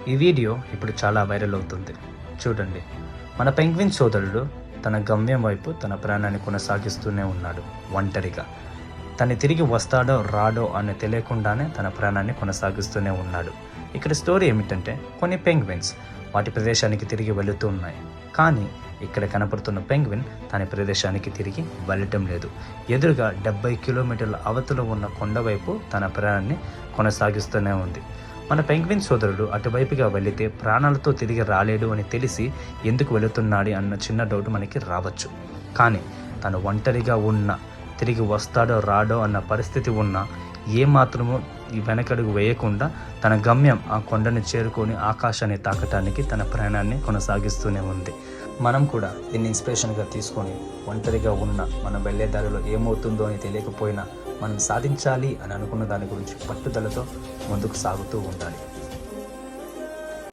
ఈ వీడియో ఇప్పుడు చాలా వైరల్ అవుతుంది. చూడండి, మన పెంగ్విన్ సోదరుడు తన గమ్యం వైపు తన ప్రాణాన్ని కొనసాగిస్తూనే ఉన్నాడు. ఒంటరిగా తను తిరిగి వస్తాడో రాడో అని తెలియకుండానే తన ప్రాణాన్ని కొనసాగిస్తూనే ఉన్నాడు. ఇక్కడ స్టోరీ ఏమిటంటే, కొన్ని పెంగ్విన్స్ వాటి ప్రదేశానికి తిరిగి వెళుతూ ఉన్నాయి. కానీ ఇక్కడ కనపడుతున్న పెంగ్విన్ తన ప్రదేశానికి తిరిగి వెళ్ళటం లేదు. ఎదురుగా 70 కిలోమీటర్ల అవతల ఉన్న కొండ వైపు తన ప్రాణాన్ని కొనసాగిస్తూనే ఉంది. మన పెంగ్విన్ సోదరుడు అటువైపుగా వెళితే ప్రాణాలతో తిరిగి రాలేడు అని తెలిసి ఎందుకు వెళుతున్నాడు అన్న చిన్న డౌట్ మనకి రావచ్చు. కానీ తను ఒంటరిగా ఉన్న, తిరిగి వస్తాడో రాడో అన్న పరిస్థితి ఉన్నా ఏమాత్రమూ వెనకడుగు వేయకుండా తన గమ్యం ఆ కొండను చేరుకొని ఆకాశాన్ని తాకటానికి తన ప్రయాణాన్ని కొనసాగిస్తూనే ఉంది. మనం కూడా దీన్ని ఇన్స్పిరేషన్గా తీసుకొని ఒంటరిగా ఉన్న మనం వెళ్ళే దారిలో ఏమవుతుందో అని తెలియకపోయినా మనం సాధించాలి అని అనుకున్న దాని గురించి పట్టుదలతో ముందుకు సాగుతూ ఉండాలి.